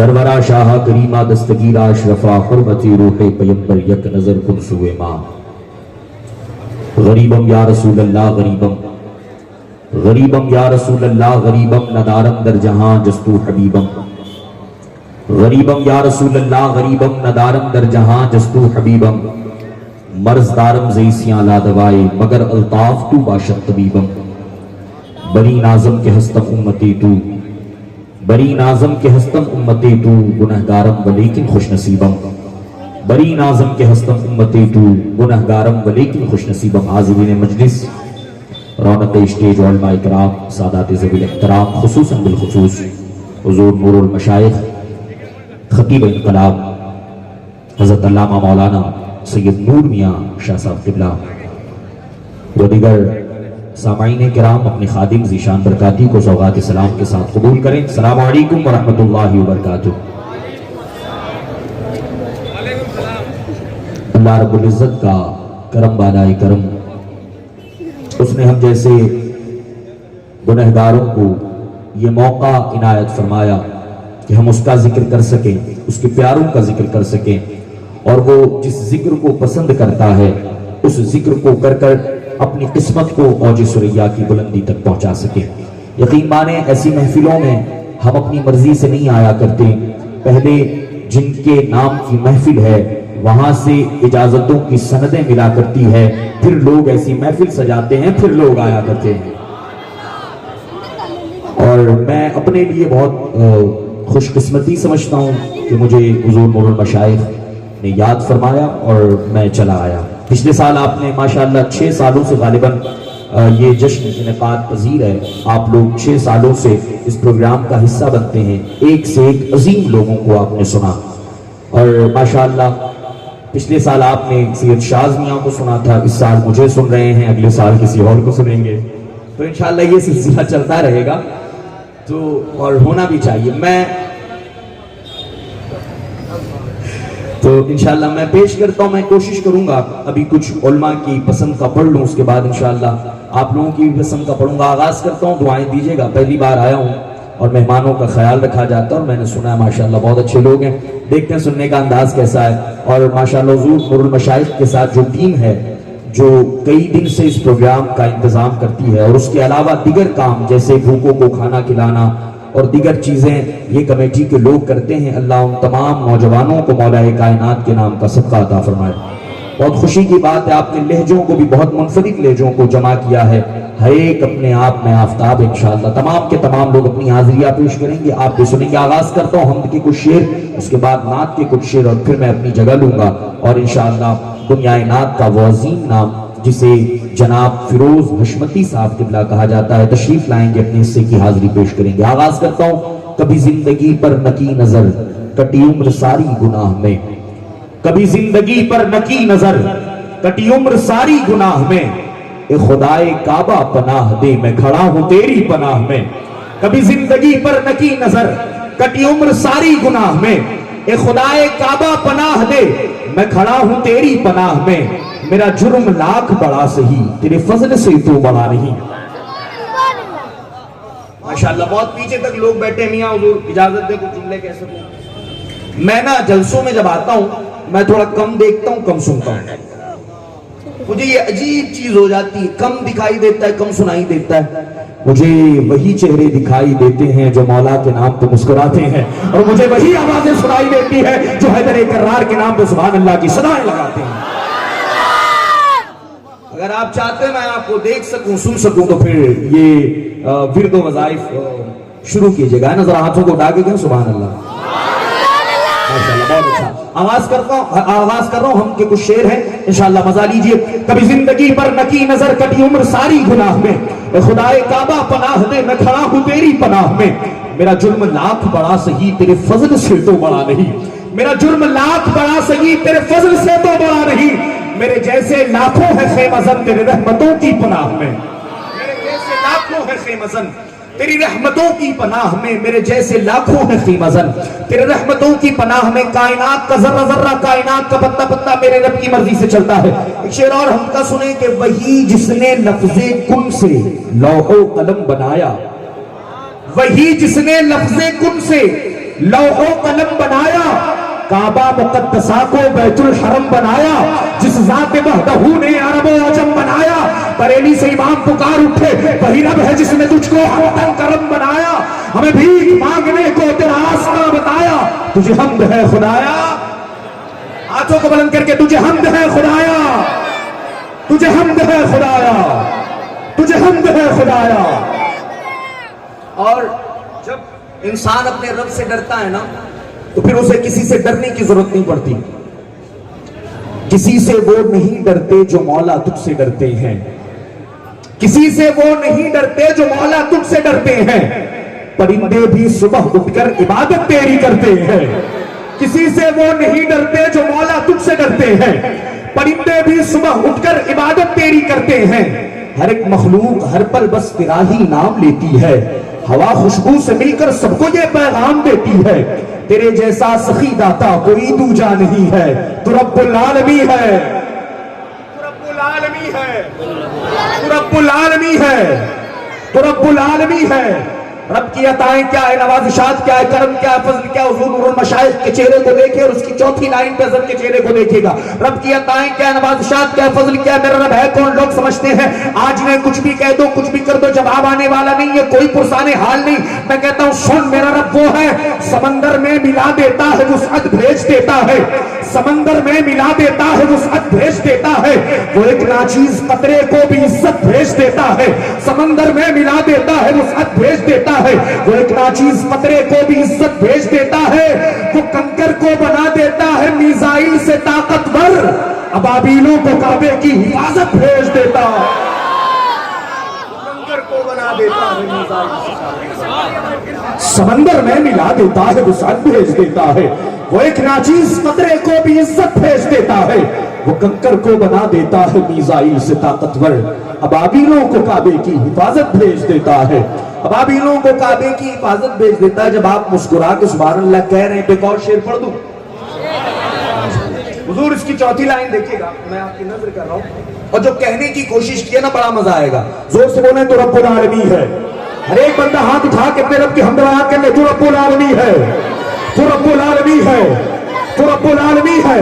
سرورا شاہ کریمہ دستگیرہ اشرفا حرمتی روح پیمبر یک نظر کن سوئے ماں غریبم یا رسول اللہ غریبم غریبم یا رسول اللہ غریبم ندارم در جہاں جستو حبیبم غریبم یا رسول اللہ غریبم ندارم در جہاں جستو حبیبم مرض دارم زیسیاں لا دوائے مگر الطاف تو باشد طبیبم بری نازم کے ہستم امتی تو بری نازم کے ہستم امتی تو گنہگارم ولیکن خوش نصیبم بری نازم کے ہستم امتی تو گنہگارم ولیکن خوش نصیبم حاضرین مجلس رونق اسٹیج علماء اکرام سادات ذوی الاحترام خصوصاً بالخصوص حضور نور المشائخ خطیب انقلاب حضرت علامہ مولانا سید نور میاں شاہ صاحب قبلہ و دیگر سامعین کرام اپنے خادم ذیشان برکاتی کو سوغات سلام کے ساتھ قبول کریں۔ السلام علیکم ورحمۃ اللہ وبرکاتہ۔ اللہ رب العزت کا کرم بالائے کرم، اس نے ہم جیسے گنہگاروں کو یہ موقع عنایت فرمایا کہ ہم اس کا ذکر کر سکیں، اس کے پیاروں کا ذکر کر سکیں، اور وہ جس ذکر کو پسند کرتا ہے اس ذکر کو کر کر اپنی قسمت کو اوج ثریا کی بلندی تک پہنچا سکیں۔ یقین مانیں ایسی محفلوں میں ہم اپنی مرضی سے نہیں آیا کرتے، پہلے جن کے نام کی محفل ہے وہاں سے اجازتوں کی سندیں ملا کرتی ہے، پھر لوگ ایسی محفل سجاتے ہیں، پھر لوگ آیا کرتے ہیں۔ اور میں اپنے لیے بہت خوش قسمتی سمجھتا ہوں کہ مجھے حضور نور المشائخ نے یاد فرمایا اور میں چلا آیا۔ پچھلے سال آپ نے ماشاءاللہ 6 سالوں سے غالباً یہ جشن انعقاد پذیر ہے، آپ لوگ 6 سالوں سے اس پروگرام کا حصہ بنتے ہیں، ایک سے ایک عظیم لوگوں کو آپ نے سنا، اور ماشاءاللہ پچھلے سال آپ نے سید شاز میاں کو سنا تھا، اس سال مجھے سن رہے ہیں، اگلے سال کسی اور کو سنیں گے، تو انشاءاللہ یہ سلسلہ چلتا رہے گا، تو اور ہونا بھی چاہیے۔ تو انشاءاللہ میں پیش کرتا ہوں، میں کوشش کروں گا ابھی کچھ علماء کی پسند کا پڑھ لوں، اس کے بعد انشاءاللہ آپ لوگوں کی پسند کا پڑھوں گا۔ آغاز کرتا ہوں، دعائیں دیجیے گا، پہلی بار آیا ہوں اور مہمانوں کا خیال رکھا جاتا ہے، اور میں نے سنا ہے ماشاءاللہ بہت اچھے لوگ ہیں، دیکھتے ہیں سننے کا انداز کیسا ہے، اور ماشاءاللہ حضور نور المشائخ کے ساتھ جو ٹیم ہے جو کئی دن سے اس پروگرام کا انتظام کرتی ہے، اور اس کے علاوہ دیگر کام جیسے بھوکوں کو کھانا کھلانا اور دیگر چیزیں یہ کمیٹی کے لوگ کرتے ہیں، اللہ ان تمام نوجوانوں کو مولا کائنات کے نام کا صدقہ عطا فرمائے۔ بہت خوشی کی بات ہے، آپ نے لہجوں کو بھی بہت منفرد لہجوں کو جمع کیا ہے، ہر ایک اپنے آپ میں آفتاب، انشاءاللہ تمام کے تمام لوگ اپنی حاضریہ پیش کریں گے، آپ بھی سنیں گے۔ آغاز کرتا ہوں حمد کے کچھ شعر، اس کے بعد نعت کے کچھ شعر، اور پھر میں اپنی جگہ لوں گا، اور انشاءاللہ دنیا نعت کا وہ عظیم نام جسے جناب فیروز حشمتی صاحب قبلہ کہا جاتا ہے تشریف لائیں گے، اپنے حصے کی حاضری پیش کریں گے۔ آغاز کرتا ہوں، کبھی زندگی پر نکی نظر کٹی عمر ساری گناہ میں، کبھی زندگی پر نکی نظر کٹی عمر ساری گناہ میں، اے خدائے کعبہ پناہ دے میں کھڑا ہوں تیری پناہ میں، کبھی زندگی پر نکی نظر کٹی عمر ساری گناہ میں، اے خدائے کعبہ پناہ دے میں کھڑا ہوں تیری پناہ میں، میرا جرم لاکھ بڑا سہی تیرے فضل سے تو بڑا نہیں۔ ماشاءاللہ بہت پیچھے تک لوگ بیٹھے، میاں حضور اجازت دے کچھ جملے کہہ سکوں۔ میں نا جلسوں میں جب آتا ہوں میں تھوڑا کم دیکھتا ہوں، کم سنتا ہوں، مجھے یہ عجیب چیز ہو جاتی ہے، کم دکھائی دیتا ہے، کم سنائی دیتا ہے۔ مجھے وہی چہرے دکھائی دیتے ہیں جو مولا کے نام پہ مسکراتے ہیں، اور مجھے وہی آوازیں سنائی دیتی ہے جو حیدر کرار کے نام پہ سبحان اللہ کی صدائیں لگاتے ہیں۔ اگر آپ چاہتے ہیں میں آپ کو دیکھ سکوں، سن سکوں، تو پھر یہ ورد و وظائف شروع کیجئے گا، ذرا ہاتھوں کو اٹھا کے کہیں سبحان اللہ، ماشاءاللہ بہت اچھا۔ آغاز کر رہا ہوں، ہم کے کچھ شعر ہیں، انشاءاللہ مزہ لیجئے۔ کبھی زندگی پر نکی نظر کٹی عمر ساری گناہ میں، اے خدائے کعبہ پناہ دے میں کھڑا ہوں تیری پناہ میں، میرا جرم لاکھ بڑا سہی تیرے فضل سے تو بڑا نہیں، میرا جرم لاکھ بڑا سہی تیرے فضل سے تو بڑا نہیں، میرے جیسے لاکھوں ہے خیمہ زن تیرے رحمتوں کی پناہ میں، میرے جیسے لاکھوں ہے خیمہ زن تیری رحمتوں کی پناہ میں، میرے جیسے لاکھوں ہے خیمہ زن تیرے رحمتوں کی پناہ میں، کائنات کا ذرہ ذرہ، کائنات کا پتہ پتہ میرے رب کی مرضی سے چلتا ہے۔ ایک شعر اور ہم کا سنیں کہ وہی جس نے لفظ کن سے لوح و قلم بنایا، وہی جس نے لفظ کن سے لوح و قلم بنایا، کعبہ مقدسہ کو بیت الحرم بنایا، جس ذات وحدہ نے عرب و عجم بنایا، بریلی سے امام پکار اٹھے، وہی رب ہے جس نے تجھ کو حمدن کرم بنایا، ہمیں بھیک مانگنے کو تیرا راستہ بتایا، تجھے حمد ہے خدایا، ہاتھوں کو بلند کر کے تجھے حمد ہے خدایا، تجھے حمد ہے خدایا، تجھے حمد ہے خدایا۔ اور جب انسان اپنے رب سے ڈرتا ہے نا تو پھر اسے کسی سے ڈرنے کی ضرورت نہیں پڑتی، کسی سے وہ نہیں ڈرتے جو مولا تجھ سے ڈرتے ہیں، کسی سے وہ نہیں ڈرتے جو مولا تجھ سے ڈرتے ہیں، پرندے بھی صبح اٹھ کر عبادت تیری کرتے ہیں، کسی سے وہ نہیں ڈرتے جو مولا تجھ سے ڈرتے ہیں، پرندے بھی صبح اٹھ کر عبادت تیری کرتے ہیں، ہر ایک مخلوق ہر پل بس تیرا ہی نام لیتی ہے، ہوا خوشبو سے مل کر سب کو یہ پیغام دیتی ہے، تیرے جیسا سخی داتا کوئی دوجا نہیں ہے، تو رب العالمین ہے، تو رب العالمین ہے، تو رب العالمین ہے، تو رب العالمین ہے۔ رب کی عطائیں کیا ہے، نوازشات کیا ہے، کرم کیا ہے، فضل کیا ہے، حضور نور المشائخ کے چہرے کو دیکھے اور اس کی چوتھی لائن پہ حضرت کے چہرے کو دیکھے گا۔ رب کی عطائیں کیا ہے، نوازشات کیا ہے، فضل کیا ہے، میرا رب ہے کون؟ لوگ سمجھتے ہیں آج میں کچھ بھی کہہ دو، کچھ بھی کر دو، جواب آنے والا نہیں ہے، کوئی پرسانے حال نہیں۔ میں کہتا ہوں سن، میرا رب وہ ہے سمندر میں ملا دیتا ہے، وسعت بھیج دیتا ہے، سمندر میں ملا دیتا ہے، وسعت بھیج دیتا ہے، وہ ایک ناچیز قطرے کو بھی عزت بھیج دیتا ہے، سمندر میں ملا دیتا ہے، وسعت بھیج دیتا ہے، وہ ایک ناچیز قطرے کو بھی عزت بھیج دیتا ہے، وہ کنکر کو بنا دیتا ہے میزائل سے طاقتور، ابابیلوں کو کعبے کی حفاظت بھیج دیتا ہے، کنکر کو بنا دیتا ہے میزائل سے، سمندر میں ملا دیتا ہے، وسعت بھیج دیتا ہے، وہ ایک ناچیز قطرے کو بھی عزت بھیج دیتا ہے، وہ کنکر کو بنا دیتا ہے میزائل سے طاقتور، ابابیلوں کو کعبے کی حفاظت بھیج دیتا ہے، ابابیلوں کو کعبے کی حفاظت بھیج دیتا ہے۔ جب آپ مسکرا کے سبحان اللہ کہہ رہے ہیں تو ایک اور شعر پڑھ دوں حضور، اس کی چوتھی لائن دیکھیے گا، میں آپ کی نظر کر رہا ہوں، اور جو کہنے کی کوشش کی ہے نا بڑا مزہ آئے گا، زور سے بولیں تو رب العالمین ہے، ہر ایک بندہ ہاتھ اٹھا کے اپنے رب کی حمد بیان کر لے، تو رب العالمین ہے، تو رب العالمین ہے، تو رب العالمین ہے،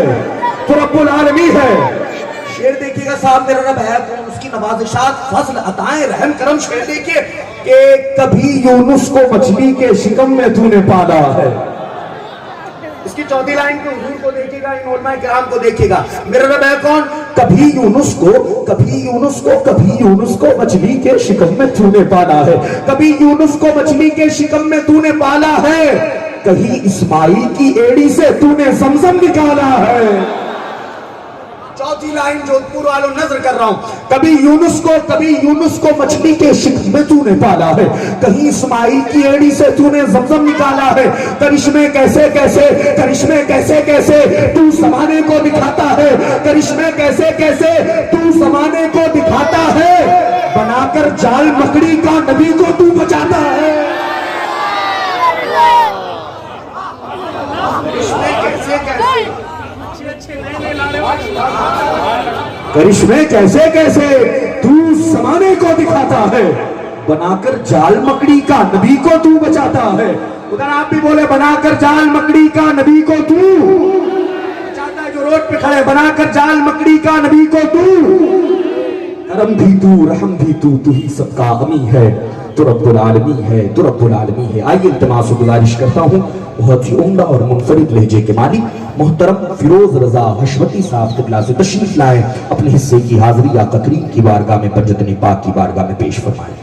تو رب العالمین ہے۔ شعر دیکھیے گا صاحب، میرا رب ہے کون، اس کی نوازشات، فضل، عطائیں، رحم کرم، شعر دیکھیے کہ کبھی یونس کو مچھلی کے شکم میں تو نے پالا ہے، اس کی چوتھی لائن کو حضور کو دیکھے گا، ان علماء کرام کو دیکھے گا، میرا رب ہے کون، کبھی یونس کو، کبھی یونس کو، کبھی یونس کو مچھلی کے شکم میں تو نے پالا ہے، کبھی یونس کو مچھلی کے شکم میں تو نے پالا ہے، کہیں اسماعیل کی ایڑی سے تو نے زمزم نکالا ہے۔ چوتھی لائن جودھپور والوں نظر کر رہا ہوں، کبھی یونس کو مچھلی کے شکم میں تو نے پالا ہے، کہیں اسماعیل کی ایڑی سے تو نے زمزم نکالا ہے، کرشمے کیسے کیسے، کرشمے کیسے کیسے تو زمانے کو دکھاتا ہے، کرشمے کیسے کیسے تو زمانے کو دکھاتا ہے، بنا کر جال مکڑی کا نبی کو تو بچاتا ہے، کرشمے کیسے کیسے تو زمانے کو دکھاتا ہے، بنا کر جال مکڑی کا نبی کو تو بچاتا ہے۔ ادھر آپ بھی بولے بنا کر جال مکڑی کا نبی کو تو بچاتا ہے، جو روڈ پہ کھڑے بنا کر جال مکڑی کا نبی کو تو، کرم بھی تو، رحم بھی تو ہی سب کا غمی ہے، تو رب العالمین ہے، تو رب العالمین ہے۔ آئیے التماس و گزارش کرتا ہوں بہت ہی عمدہ اور منفرد لہجے کے مالک محترم فیروز رضا حشمتی صاحب قبلہ سے تشریف لائیں، اپنے حصے کی حاضری آقا کریم کی بارگاہ میں، پنجتن پاک کی بارگاہ میں پیش فرمائیں۔